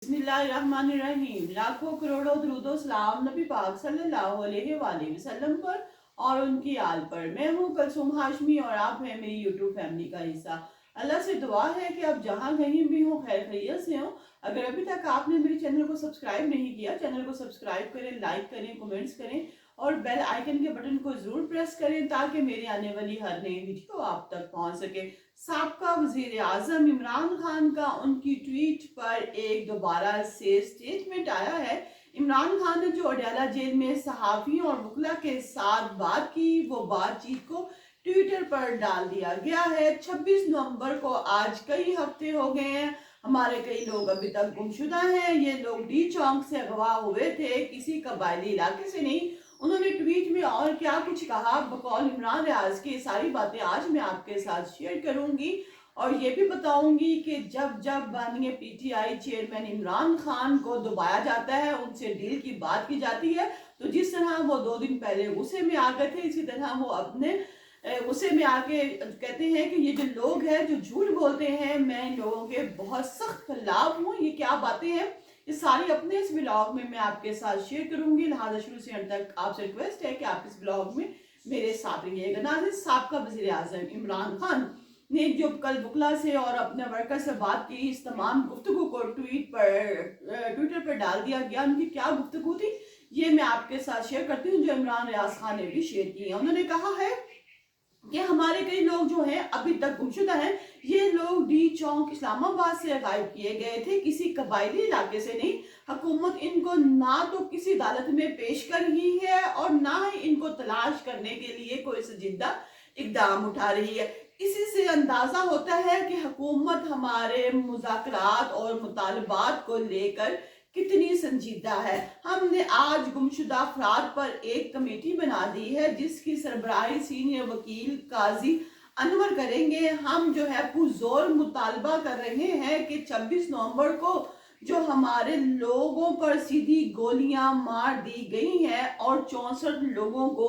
बिस्मिल्लाहिर्रहमानिर्रहीम। लाखों करोड़ों दुरूदो सलाम नबी पाक सल्लल्लाहु अलैहि वसल्लम पर और उनकी आल पर। मैं हूँ कलसूम हाशमी और आप हैं मेरी यूट्यूब फैमिली का हिस्सा। अल्लाह से दुआ है कि आप जहाँ कहीं भी हो खैर खैरियत से हो। अगर अभी तक आपने मेरे चैनल को सब्सक्राइब नहीं किया, चैनल को सब्सक्राइब करें, लाइक करें, कमेंट्स करें और बेल आइकन के बटन को जरूर प्रेस करें ताकि मेरे आने वाली हर नई वीडियो आप तक पहुंच सके। साबका वजीर आजम इमरान खान का उनकी ट्वीट पर एक दोबारा से स्टेटमेंट आया है। इमरान खान ने जो अडयाला जेल में सहाफियों और वकला के साथ बात की, वो बातचीत को ट्विटर पर डाल दिया गया है। 26 नवंबर को आज कई हफ्ते हो गए हैं, हमारे कई लोग अभी तक गुमशुदा हैं। ये लोग डी चौक से अगवा हुए थे, किसी कबायली इलाके से नहीं। उन्होंने ट्वीट में और क्या कुछ कहा बकौल इमरान रियाज की, सारी बातें आज मैं आपके साथ शेयर करूंगी और ये भी बताऊंगी कि जब जब बानिए पीटीआई चेयरमैन इमरान खान को दबाया जाता है, उनसे डील की बात की जाती है, तो जिस तरह वो 2 दिन पहले गुस्से में आ गए थे, इसी तरह वो अपने गुस्से में आके कहते हैं कि ये जो लोग हैं जो झूठ बोलते हैं, मैं इन लोगों के बहुत सख्त खिलाफ हूँ। ये क्या बातें हैं, ये सारी अपने इस ब्लॉग में मैं आपके साथ शेयर करूंगी। लिहाजा शुरू से अंत तक आपसे रिक्वेस्ट है कि आप इस ब्लॉग में मेरे साथ रहिएगा। नाज़रीन, साबका वज़ीर आज़म इमरान खान ने जो कल वकला से और अपने वर्कर से बात की, इस तमाम गुफ्तगू को ट्विटर पर डाल दिया गया। उनकी क्या गुफ्तगू थी ये मैं आपके साथ शेयर करती हूँ, जो इमरान रियाज खान ने भी शेयर की है। उन्होंने कहा है कि हमारे कई लोग जो हैं अभी तक गुमशुदा हैं। ये लोग डी चौक इस्लामाबाद से गायब किए गए थे, किसी कबायली इलाके से नहीं। हुकूमत इनको ना तो किसी अदालत में पेश कर रही है और ना ही इनको तलाश करने के लिए कोई संजीदा इकदाम उठा रही है। इसी से अंदाजा होता है कि हुकूमत हमारे मुज़ाकरात और मुतालबात को लेकर कितनी संजीदा है। हमने आज गुमशुदा अफराद पर एक कमेटी बना दी है जिसकी सरबराही सीनियर वकील काजी अनवर करेंगे। हम जो है पुरजोर मुतालबा कर रहे हैं कि 26 नवंबर को जो हमारे लोगों पर सीधी गोलियां मार दी गई हैं और 64 लोगों को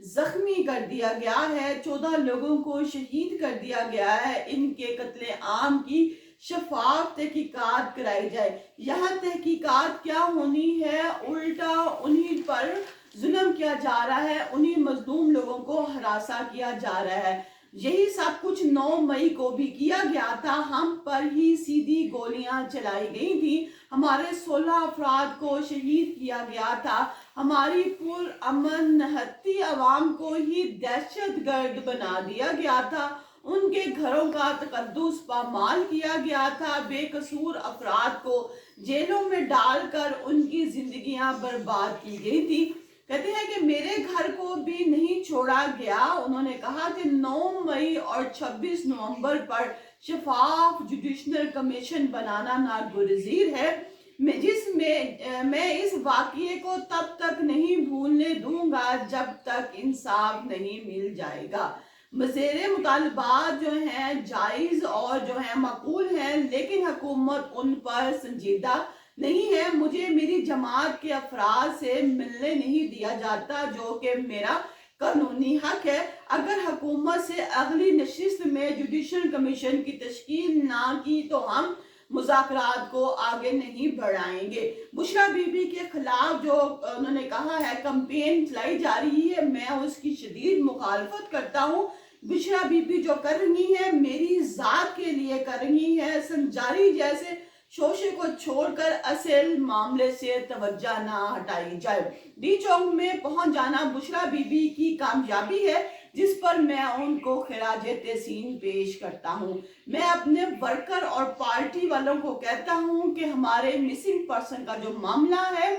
जख्मी कर दिया गया है, 14 लोगों को शहीद कर दिया गया है, इनके कत्ले आम की शफाफ तहकीकात कराई जाए। यहाँ तहकीकात क्या होनी है, उल्टा उन्हीं पर जुल्म किया जा रहा है, उन्हीं मजलूम लोगों को हरासा किया जा रहा है। यही सब कुछ 9 मई को भी किया गया था, हम पर ही सीधी गोलियां चलाई गई थी, हमारे 16 अफराद को शहीद किया गया था, हमारी पुरअमन नहत्ती अवाम को ही दहशतगर्द बना दिया गया था, उनके घरों का तकद्दुस पामाल किया गया था, बेकसूर अफराद को जेलों में डालकर उनकी जिंदगियां बर्बाद की गई थी। कहते हैं कि मेरे घर को भी नहीं छोड़ा गया। उन्होंने कहा कि 9 मई और 26 नवंबर पर शफाफ जुडिशनल कमीशन बनाना नागुज़ीर है, जिसमें मैं इस वाक़ये को तब तक नहीं भूलने दूंगा जब तक इंसाफ नहीं मिल जाएगा। मज़ेरे मुतालबात जो हैं जायज़ और जो है माकूल हैं, लेकिन हुकूमत उन पर संजीदा नहीं है। मुझे मेरी जमात के अफराद से मिलने नहीं दिया जाता, जो कि मेरा कानूनी हक है। अगर हुकूमत से अगली नशिस्त में जुडिशल कमीशन की तश्कील ना की तो हम मुज़ाकरात को आगे नहीं बढ़ाएंगे। बुशरा बीबी के खिलाफ जो उन्होंने कहा है कैंपेन चलाई जा रही है, मैं उसकी शदीद मुखालफत करता हूँ। बुशरा बीबी जो कर रही है मेरी जात के लिए कर रही है। संजारी जैसे शोशे को छोड़कर असल मामले से तवज्जो ना हटाई जाए। डी चौक में पहुंच जाना बुशरा बीबी की कामयाबी है, जिस पर मैं उनको खिराजे तहसीन पेश करता हूं। मैं अपने वर्कर और पार्टी वालों को कहता हूं कि हमारे मिसिंग पर्सन का जो मामला है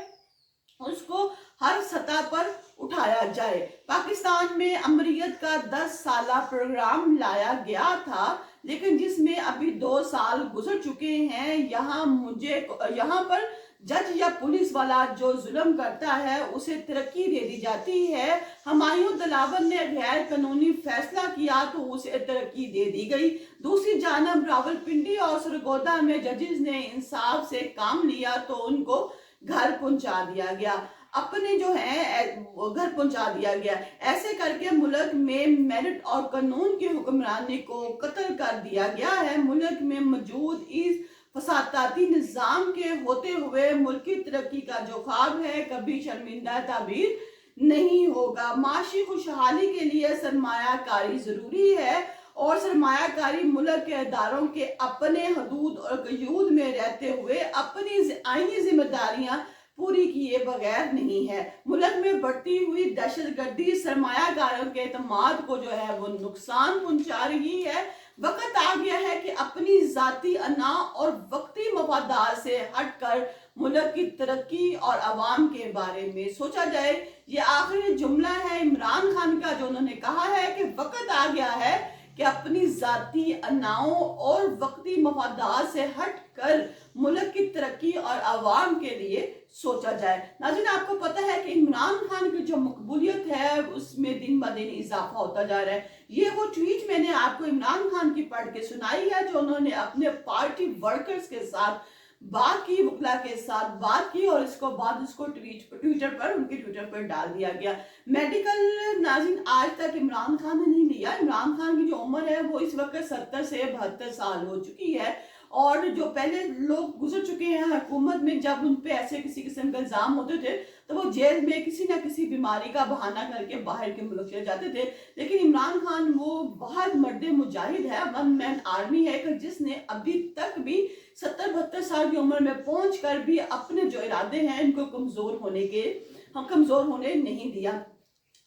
उसको हर सतह पर उठाया जाए। पाकिस्तान में अमरीत का 10 साला प्रोग्राम लाया गया था, लेकिन जिसमें अभी 2 साल गुजर चुके हैं। यहाँ पर जज या पुलिस वाला जो जुल्म करता है उसे तरक्की दे दी जाती है। हुमायूं दिलावर ने गैर कानूनी फैसला किया तो उसे तरक्की दे दी गई। दूसरी जानब रावलपिंडी और सरगोदा में जजेस ने इंसाफ से काम लिया तो उनको घर पहुंचा दिया गया, अपने जो है घर पहुंचा दिया गया। ऐसे करके मुल्क में मेरिट और कानून की हुक्मरानी को कत्ल कर दिया गया है। मुल्क में मौजूद इस फसादाती निज़ाम के होते हुए मुल्क की तरक्की का जो ख्वाब है कभी शर्मिंदा ताबीर नहीं होगा। माशी खुशहाली के लिए सरमायाकारी ज़रूरी है और सरमायाकारी मुल्क के इदारों के अपने हदूद और क़यूद में रहते हुए अपनी आईनी जिम्मेदारियां पूरी किए बगैर नहीं है। मुल्क में बढ़ती हुई दहशतगर्दी सरमायाकारों के एतमाद को जो है वो नुकसान पहुंचा रही है। वक्त आ गया है कि अपनी जाती अना और वक्ती मफादात से हटकर मुल्क की तरक्की और अवाम के बारे में सोचा जाए। ये आखिरी जुमला है इमरान खान का, जो उन्होंने कहा है कि वक्त आ गया है कि अपनी जाती अनाओं और वक्ती मफादात से हटकर मुल्क की तरक्की और अवाम के लिए सोचा जाए। नाज़रीन, आपको पता है कि इमरान खान की जो मकबूलियत है उसमें दिन ब दिन इजाफा होता जा रहा है। ये वो ट्वीट मैंने आपको इमरान खान की पढ़ के सुनाई है, जो उन्होंने अपने पार्टी वर्कर्स के साथ बात की, वकला के साथ बात की और इसको बाद उसको उनके ट्विटर पर डाल दिया गया। मेडिकल नाज़रीन आज तक इमरान खान ने नहीं लिया। इमरान खान की जो उम्र है वो इस वक्त 70 से 72 साल हो चुकी है और जो पहले लोग गुजर चुके हैं हुकूमत में, जब उन पे ऐसे किसी किस्म का इल्जाम होते थे तो वो जेल में किसी ना किसी बीमारी का बहाना करके बाहर के मुल्क चले जाते थे। लेकिन इमरान खान वो बहुत मर्द मुजाहिद है, वन मैन आर्मी है कि जिसने अभी तक भी 70-72 साल की उम्र में पहुंच कर भी अपने जो इरादे हैं इनको कमजोर होने नहीं दिया।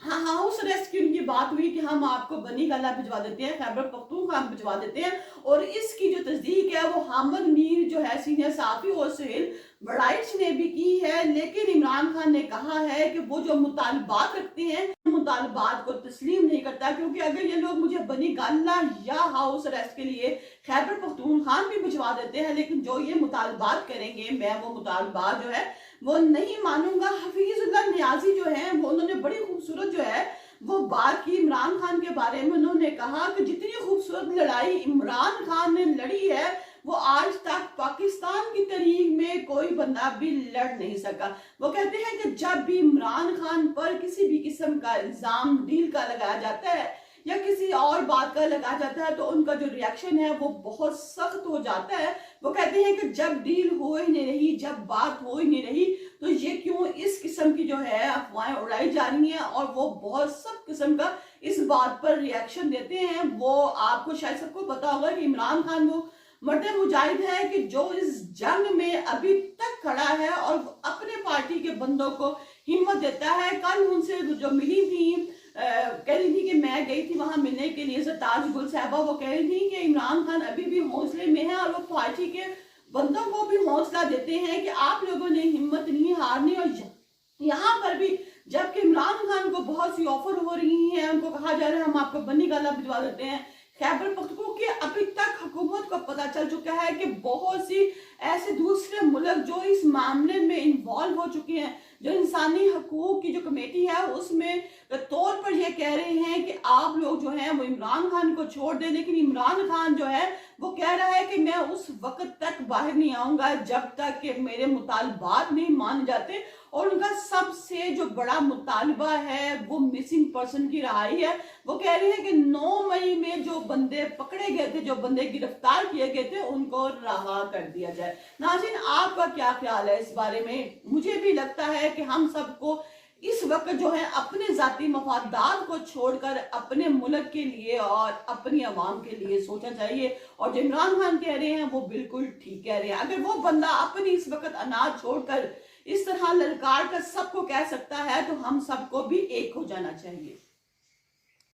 हाँ, हाउस अरेस्ट की उनकी बात हुई कि हम आपको बनी गाला भिजवा देते हैं, खैबर पख्तूनख्वा भिजवा देते हैं और इसकी जो तस्दीक है वो हामिद मीर जो है सीनियर सहाफ़ी और सुहेल बड़ाइच ने भी की है। लेकिन इमरान खान ने कहा है कि वो जो मुतालबात रखते हैं मुतालबात को तस्लीम नहीं करता, क्योंकि अगर ये लोग मुझे बनी गाला या हाउस अरेस्ट के लिए खैबर पख्तूनख्वा भी भिजवा देते हैं, लेकिन जो ये मुतालबात करेंगे मैं वो मुतालबात जो है वो नहीं मानूंगा। हफीजुल्लाह नियाजी जो है वो उन्होंने बड़ी खूबसूरत जो है वो बात की इमरान खान के बारे में। उन्होंने कहा कि जितनी खूबसूरत लड़ाई इमरान खान ने लड़ी है वो आज तक पाकिस्तान की तारीख में कोई बंदा भी लड़ नहीं सका। वो कहते हैं कि जब भी इमरान खान पर किसी भी किस्म का इल्जाम डील का लगाया जाता है या किसी और बात का लगाया जाता है तो उनका जो रिएक्शन है वो बहुत सख्त हो जाता है। वो कहते हैं कि जब डील हो ही नहीं रही, जब बात हो ही नहीं रही, तो ये क्यों इस किस्म की जो है अफवाहें उड़ाई जा रही हैं और वो बहुत सख्त किस्म का इस बात पर रिएक्शन देते हैं। वो आपको शायद सबको पता होगा कि इमरान खान वो मर्द मुजाहिद है कि जो इस जंग में अभी तक खड़ा है और अपने पार्टी के बंदों को हिम्मत देता है। कल उनसे जो मिली थी कह रही थी कि मैं गई थी वहां मिलने के लिए सरताज गुल साहबा, वो कह रही थी कि इमरान खान अभी भी हौसले में है और वो पार्टी के बंदों को भी हौसला देते हैं कि आप लोगों ने हिम्मत नहीं हारनी। और यहाँ पर भी जबकि इमरान खान को बहुत सी ऑफर हो रही हैं, उनको कहा जा रहा है हम आपको बनी गाला भिजवा देते हैं, खैबर पख्तूनख्वा के अभी तक हुकूमत को पता चल चुका है कि बहुत सी ऐसे दूसरे मुल्क जो इस मामले में इन्वॉल्व हो चुके हैं, जो इंसानी हकूक की जो कमेटी है उसमें तौर पर ये कह रहे हैं कि आप लोग जो हैं वो इमरान खान को छोड़ दें। लेकिन इमरान खान जो है वो कह रहा है कि मैं उस वक्त तक बाहर नहीं आऊंगा जब तक कि मेरे मुतालबात नहीं मान जाते। और उनका सबसे जो बड़ा मुतालबा है वो मिसिंग पर्सन की रहाई है। वो कह रहे हैं कि 9 मई में जो बंदे पकड़े गए थे, जो बंदे गिरफ्तार किए गए थे, उनको रहा कर दिया जाए। नाज़रीन, आपका क्या ख्याल है इस बारे में? मुझे भी लगता है कि हम सबको इस वक्त जो है अपने जाती मफादात को छोड़कर अपने मुल्क के लिए और अपनी आवाम के लिए सोचना चाहिए। और जो इमरान खान कह रहे हैं वो बिल्कुल ठीक कह रहे हैं। अगर वो बंदा अपनी इस वक्त अनाज छोड़कर इस तरह ललकार कर सबको कह सकता है तो हम सबको भी एक हो जाना चाहिए।